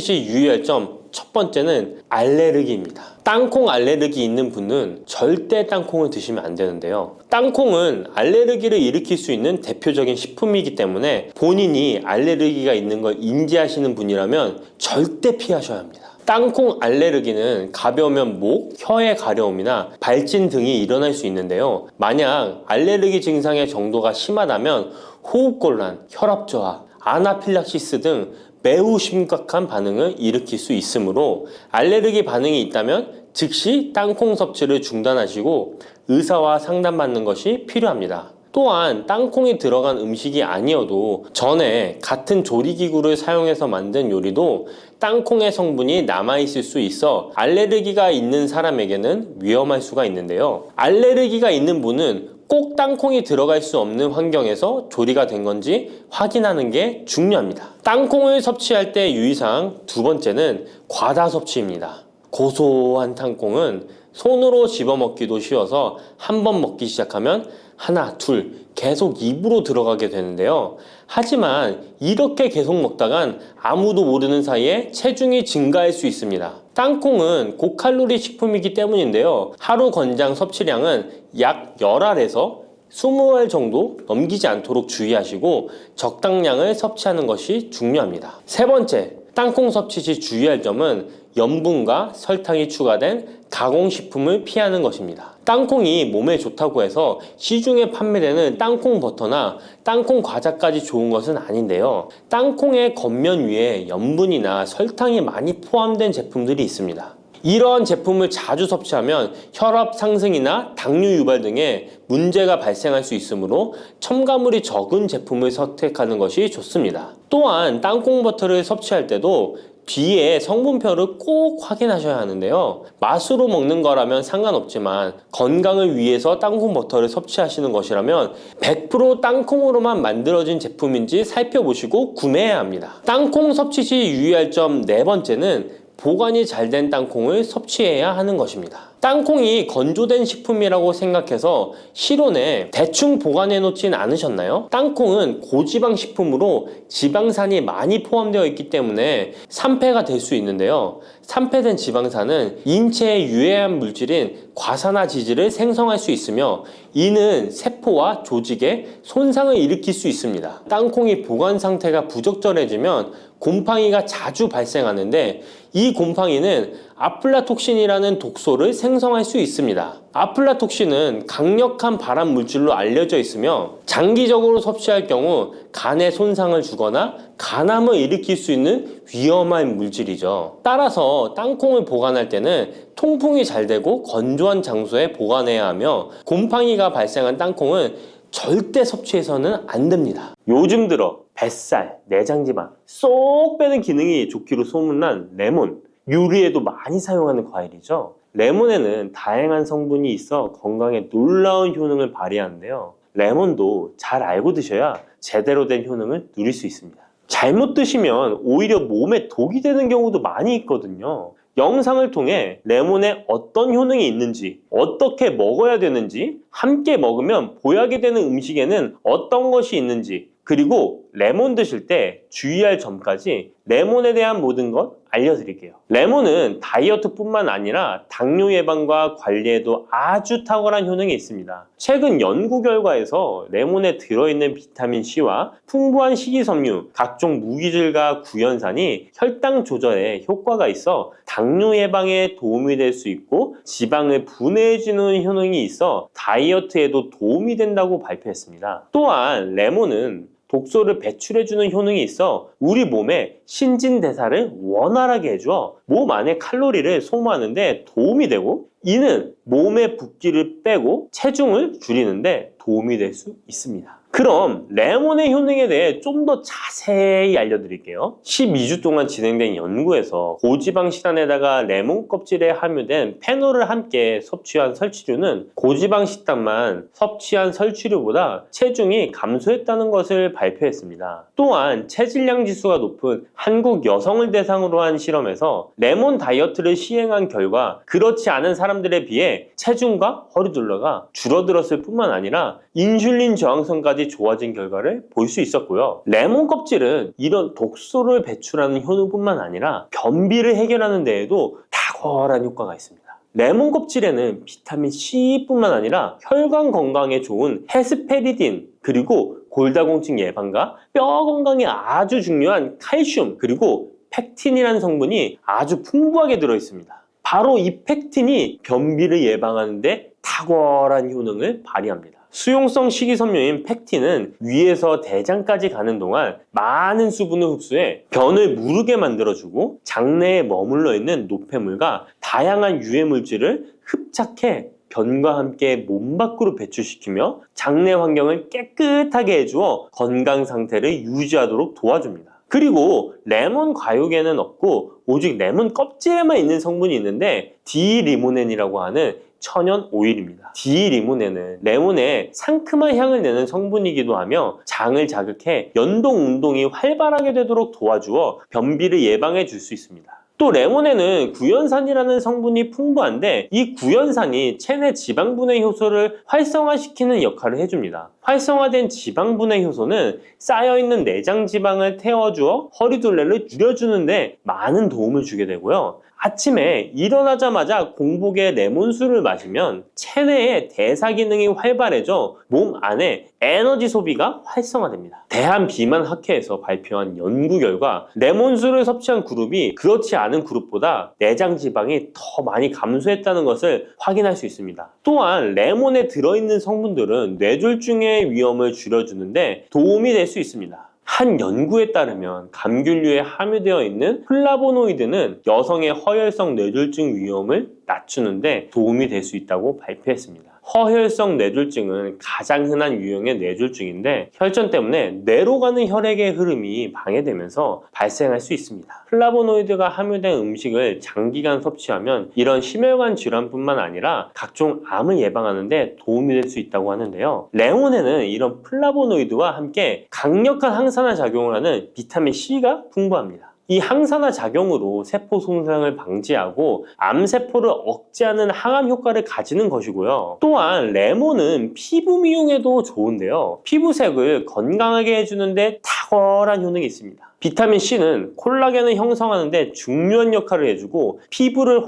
시 유의할 점 첫 번째는 알레르기입니다. 땅콩 알레르기 있는 분은 절대 땅콩을 드시면 안 되는데요. 땅콩은 알레르기를 일으킬 수 있는 대표적인 식품이기 때문에 본인이 알레르기가 있는 걸 인지하시는 분이라면 절대 피하셔야 합니다. 땅콩 알레르기는 가벼우면 목, 혀의 가려움이나 발진 등이 일어날 수 있는데요. 만약 알레르기 증상의 정도가 심하다면 호흡곤란, 혈압저하, 아나필락시스 등 매우 심각한 반응을 일으킬 수 있으므로 알레르기 반응이 있다면 즉시 땅콩 섭취를 중단하시고 의사와 상담받는 것이 필요합니다. 또한 땅콩이 들어간 음식이 아니어도 전에 같은 조리기구를 사용해서 만든 요리도 땅콩의 성분이 남아있을 수 있어 알레르기가 있는 사람에게는 위험할 수가 있는데요. 알레르기가 있는 분은 꼭 땅콩이 들어갈 수 없는 환경에서 조리가 된 건지 확인하는 게 중요합니다. 땅콩을 섭취할 때 유의사항 두 번째는 과다 섭취입니다. 고소한 땅콩은 손으로 집어먹기도 쉬워서 한 번 먹기 시작하면 하나, 둘 계속 입으로 들어가게 되는데요. 하지만 이렇게 계속 먹다간 아무도 모르는 사이에 체중이 증가할 수 있습니다. 땅콩은 고칼로리 식품이기 때문인데요. 하루 권장 섭취량은 약 10알에서 20알 정도 넘기지 않도록 주의하시고 적당량을 섭취하는 것이 중요합니다. 세 번째, 땅콩 섭취 시 주의할 점은 염분과 설탕이 추가된 가공식품을 피하는 것입니다. 땅콩이 몸에 좋다고 해서 시중에 판매되는 땅콩 버터나 땅콩 과자까지 좋은 것은 아닌데요. 땅콩의 겉면 위에 염분이나 설탕이 많이 포함된 제품들이 있습니다. 이러한 제품을 자주 섭취하면 혈압 상승이나 당뇨 유발 등의 문제가 발생할 수 있으므로 첨가물이 적은 제품을 선택하는 것이 좋습니다. 또한 땅콩 버터를 섭취할 때도 뒤에 성분표를 꼭 확인하셔야 하는데요. 맛으로 먹는 거라면 상관없지만 건강을 위해서 땅콩 버터를 섭취하시는 것이라면 100% 땅콩으로만 만들어진 제품인지 살펴보시고 구매해야 합니다. 땅콩 섭취 시 유의할 점 네 번째는 보관이 잘 된 땅콩을 섭취해야 하는 것입니다. 땅콩이 건조된 식품이라고 생각해서 실온에 대충 보관해 놓진 않으셨나요? 땅콩은 고지방 식품으로 지방산이 많이 포함되어 있기 때문에 산패가 될 수 있는데요. 산패된 지방산은 인체에 유해한 물질인 과산화지질을 생성할 수 있으며 이는 세포와 조직에 손상을 일으킬 수 있습니다. 땅콩이 보관 상태가 부적절해지면 곰팡이가 자주 발생하는데 이 곰팡이는 아플라톡신이라는 독소를 생성할 수 있습니다. 아플라톡신은 강력한 발암 물질로 알려져 있으며 장기적으로 섭취할 경우 간에 손상을 주거나 간암을 일으킬 수 있는 위험한 물질이죠. 따라서 땅콩을 보관할 때는 통풍이 잘 되고 건조한 장소에 보관해야 하며 곰팡이가 발생한 땅콩은 절대 섭취해서는 안 됩니다. 요즘 들어 뱃살, 내장지방 쏙 빼는 기능이 좋기로 소문난 레몬, 요리에도 많이 사용하는 과일이죠. 레몬에는 다양한 성분이 있어 건강에 놀라운 효능을 발휘하는데요. 레몬도 잘 알고 드셔야 제대로 된 효능을 누릴 수 있습니다. 잘못 드시면 오히려 몸에 독이 되는 경우도 많이 있거든요. 영상을 통해 레몬에 어떤 효능이 있는지, 어떻게 먹어야 되는지, 함께 먹으면 보약이 되는 음식에는 어떤 것이 있는지, 그리고 레몬 드실 때 주의할 점까지 레몬에 대한 모든 것 알려드릴게요. 레몬은 다이어트뿐만 아니라 당뇨 예방과 관리에도 아주 탁월한 효능이 있습니다. 최근 연구 결과에서 레몬에 들어있는 비타민C와 풍부한 식이섬유, 각종 무기질과 구연산이 혈당 조절에 효과가 있어 당뇨 예방에 도움이 될 수 있고 지방을 분해해주는 효능이 있어 다이어트에도 도움이 된다고 발표했습니다. 또한 레몬은 독소를 배출해주는 효능이 있어 우리 몸의 신진대사를 원활하게 해줘 몸 안에 칼로리를 소모하는데 도움이 되고, 이는 몸의 붓기를 빼고 체중을 줄이는데 도움이 될 수 있습니다. 그럼 레몬의 효능에 대해 좀 더 자세히 알려드릴게요. 12주 동안 진행된 연구에서 고지방 식단에다가 레몬 껍질에 함유된 페놀을 함께 섭취한 설치류는 고지방 식단만 섭취한 설치류보다 체중이 감소했다는 것을 발표했습니다. 또한 체질량 지수가 높은 한국 여성을 대상으로 한 실험에서 레몬 다이어트를 시행한 결과 그렇지 않은 사람들에 비해 체중과 허리둘러가 줄어들었을 뿐만 아니라 인슐린 저항성까지 좋아진 결과를 볼 수 있었고요. 레몬 껍질은 이런 독소를 배출하는 효능뿐만 아니라 변비를 해결하는 데에도 탁월한 효과가 있습니다. 레몬 껍질에는 비타민 C뿐만 아니라 혈관 건강에 좋은 헤스페리딘, 그리고 골다공증 예방과 뼈 건강에 아주 중요한 칼슘, 그리고 팩틴이라는 성분이 아주 풍부하게 들어있습니다. 바로 이 팩틴이 변비를 예방하는 데 탁월한 효능을 발휘합니다. 수용성 식이섬유인 팩틴은 위에서 대장까지 가는 동안 많은 수분을 흡수해 변을 무르게 만들어주고 장내에 머물러 있는 노폐물과 다양한 유해 물질을 흡착해 변과 함께 몸 밖으로 배출시키며 장내 환경을 깨끗하게 해주어 건강 상태를 유지하도록 도와줍니다. 그리고 레몬 과육에는 없고 오직 레몬 껍질에만 있는 성분이 있는데 디리모넨이라고 하는 천연 오일입니다. 디리모넨은 레몬에 상큼한 향을 내는 성분이기도 하며 장을 자극해 연동 운동이 활발하게 되도록 도와주어 변비를 예방해 줄 수 있습니다. 또 레몬에는 구연산이라는 성분이 풍부한데 이 구연산이 체내 지방분해 효소를 활성화시키는 역할을 해줍니다. 활성화된 지방분해 효소는 쌓여있는 내장 지방을 태워주어 허리둘레를 줄여주는데 많은 도움을 주게 되고요. 아침에 일어나자마자 공복에 레몬수를 마시면 체내의 대사 기능이 활발해져 몸 안에 에너지 소비가 활성화됩니다. 대한비만학회에서 발표한 연구 결과 레몬수를 섭취한 그룹이 그렇지 않은 그룹보다 내장 지방이 더 많이 감소했다는 것을 확인할 수 있습니다. 또한 레몬에 들어있는 성분들은 뇌졸중의 위험을 줄여주는데 도움이 될 수 있습니다. 한 연구에 따르면 감귤류에 함유되어 있는 플라보노이드는 여성의 허혈성 뇌졸중 위험을 낮추는데 도움이 될 수 있다고 발표했습니다. 허혈성 뇌졸중은 가장 흔한 유형의 뇌졸중인데 혈전 때문에 뇌로 가는 혈액의 흐름이 방해되면서 발생할 수 있습니다. 플라보노이드가 함유된 음식을 장기간 섭취하면 이런 심혈관 질환뿐만 아니라 각종 암을 예방하는 데 도움이 될 수 있다고 하는데요. 레몬에는 이런 플라보노이드와 함께 강력한 항산화 작용을 하는 비타민 C가 풍부합니다. 이 항산화 작용으로 세포 손상을 방지하고 암세포를 억제하는 항암 효과를 가지는 것이고요. 또한 레몬은 피부 미용에도 좋은데요. 피부색을 건강하게 해주는데 탁월한 효능이 있습니다. 비타민 C는 콜라겐을 형성하는 데 중요한 역할을 해주고 피부를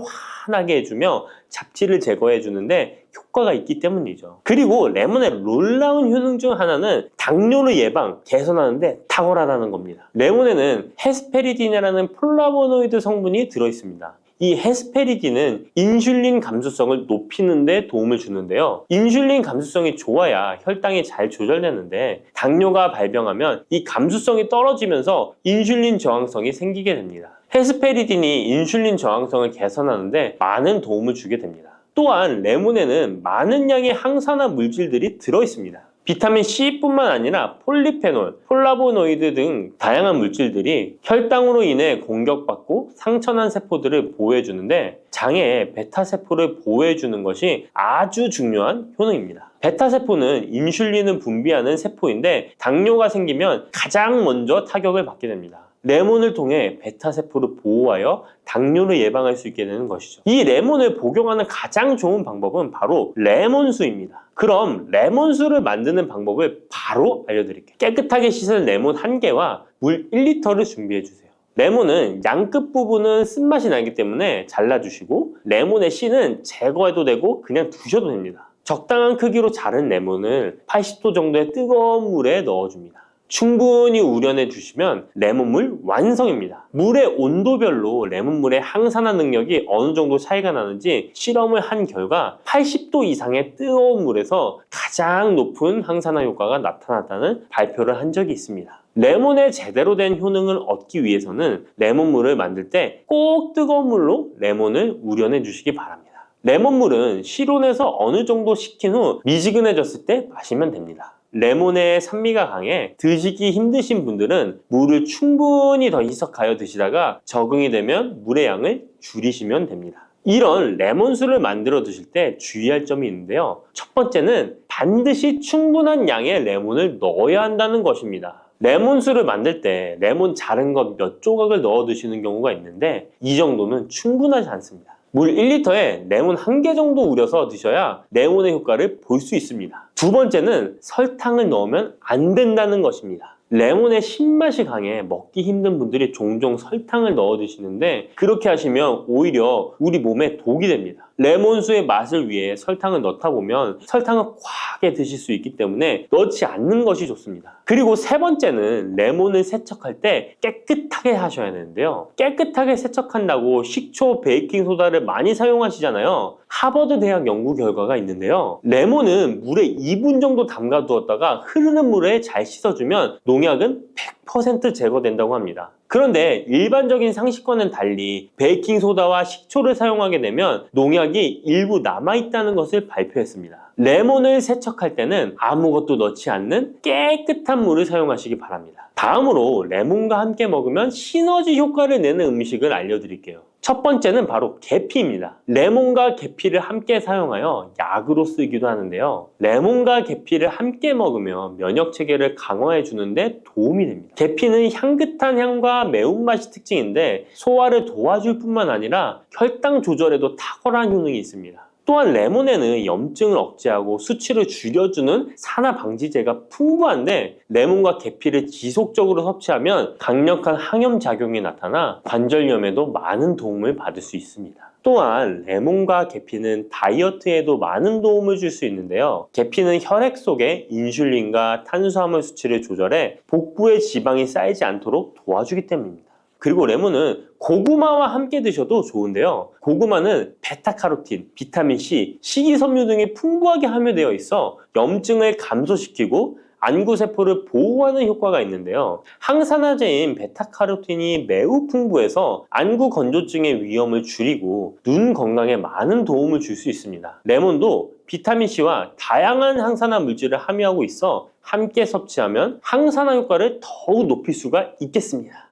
환하게 해주며 잡티를 제거해 주는데 효과가 있기 때문이죠. 그리고 레몬의 놀라운 효능 중 하나는 당뇨를 예방, 개선하는 데 탁월하다는 겁니다. 레몬에는 헤스페리딘이라는 플라보노이드 성분이 들어있습니다. 이 헤스페리딘은 인슐린 감수성을 높이는 데 도움을 주는데요. 인슐린 감수성이 좋아야 혈당이 잘 조절되는데 당뇨가 발병하면 이 감수성이 떨어지면서 인슐린 저항성이 생기게 됩니다. 헤스페리딘이 인슐린 저항성을 개선하는 데 많은 도움을 주게 됩니다. 또한 레몬에는 많은 양의 항산화 물질들이 들어있습니다. 비타민 C뿐만 아니라 폴리페놀, 폴라보노이드 등 다양한 물질들이 혈당으로 인해 공격받고 상처난 세포들을 보호해주는데 장의 베타세포를 보호해주는 것이 아주 중요한 효능입니다. 베타세포는 인슐린을 분비하는 세포인데 당뇨가 생기면 가장 먼저 타격을 받게 됩니다. 레몬을 통해 베타세포를 보호하여 당뇨를 예방할 수 있게 되는 것이죠. 이 레몬을 복용하는 가장 좋은 방법은 바로 레몬수입니다. 그럼 레몬수를 만드는 방법을 바로 알려드릴게요. 깨끗하게 씻은 레몬 1개와 물 1리터를 준비해주세요. 레몬은 양끝 부분은 쓴맛이 나기 때문에 잘라주시고 레몬의 씨는 제거해도 되고 그냥 두셔도 됩니다. 적당한 크기로 자른 레몬을 80도 정도의 뜨거운 물에 넣어줍니다. 충분히 우려내 주시면 레몬물 완성입니다. 물의 온도별로 레몬물의 항산화 능력이 어느 정도 차이가 나는지 실험을 한 결과 80도 이상의 뜨거운 물에서 가장 높은 항산화 효과가 나타났다는 발표를 한 적이 있습니다. 레몬의 제대로 된 효능을 얻기 위해서는 레몬물을 만들 때 꼭 뜨거운 물로 레몬을 우려내 주시기 바랍니다. 레몬물은 실온에서 어느 정도 식힌 후 미지근해졌을 때 마시면 됩니다. 레몬의 산미가 강해 드시기 힘드신 분들은 물을 충분히 더 희석하여 드시다가 적응이 되면 물의 양을 줄이시면 됩니다. 이런 레몬수를 만들어 드실 때 주의할 점이 있는데요. 첫 번째는 반드시 충분한 양의 레몬을 넣어야 한다는 것입니다. 레몬수를 만들 때 레몬 자른 것 몇 조각을 넣어 드시는 경우가 있는데 이 정도는 충분하지 않습니다. 물 1리터에 레몬 1개 정도 우려서 드셔야 레몬의 효과를 볼 수 있습니다. 두 번째는 설탕을 넣으면 안 된다는 것입니다. 레몬의 신맛이 강해 먹기 힘든 분들이 종종 설탕을 넣어 드시는데 그렇게 하시면 오히려 우리 몸에 독이 됩니다. 레몬수의 맛을 위해 설탕을 넣다 보면 설탕을 과하게 드실 수 있기 때문에 넣지 않는 것이 좋습니다. 그리고 세 번째는 레몬을 세척할 때 깨끗하게 하셔야 되는데요. 깨끗하게 세척한다고 식초, 베이킹소다를 많이 사용하시잖아요. 하버드 대학 연구 결과가 있는데요. 레몬은 물에 2분 정도 담가 두었다가 흐르는 물에 잘 씻어주면 농약은 100% 제거된다고 합니다. 그런데 일반적인 상식과는 달리 베이킹소다와 식초를 사용하게 되면 농약이 일부 남아있다는 것을 발표했습니다. 레몬을 세척할 때는 아무것도 넣지 않는 깨끗한 물을 사용하시기 바랍니다. 다음으로 레몬과 함께 먹으면 시너지 효과를 내는 음식을 알려드릴게요. 첫 번째는 바로 계피입니다. 레몬과 계피를 함께 사용하여 약으로 쓰기도 하는데요. 레몬과 계피를 함께 먹으면 면역 체계를 강화해 주는데 도움이 됩니다. 계피는 향긋한 향과 매운맛이 특징인데 소화를 도와줄 뿐만 아니라 혈당 조절에도 탁월한 효능이 있습니다. 또한 레몬에는 염증을 억제하고 수치를 줄여주는 산화 방지제가 풍부한데 레몬과 계피를 지속적으로 섭취하면 강력한 항염 작용이 나타나 관절염에도 많은 도움을 받을 수 있습니다. 또한 레몬과 계피는 다이어트에도 많은 도움을 줄 수 있는데요. 계피는 혈액 속에 인슐린과 탄수화물 수치를 조절해 복부에 지방이 쌓이지 않도록 도와주기 때문입니다. 그리고 레몬은 고구마와 함께 드셔도 좋은데요. 고구마는 베타카로틴, 비타민C, 식이섬유 등이 풍부하게 함유되어 있어 염증을 감소시키고 안구세포를 보호하는 효과가 있는데요. 항산화제인 베타카로틴이 매우 풍부해서 안구 건조증의 위험을 줄이고 눈 건강에 많은 도움을 줄 수 있습니다. 레몬도 비타민C와 다양한 항산화 물질을 함유하고 있어 함께 섭취하면 항산화 효과를 더욱 높일 수가 있겠습니다.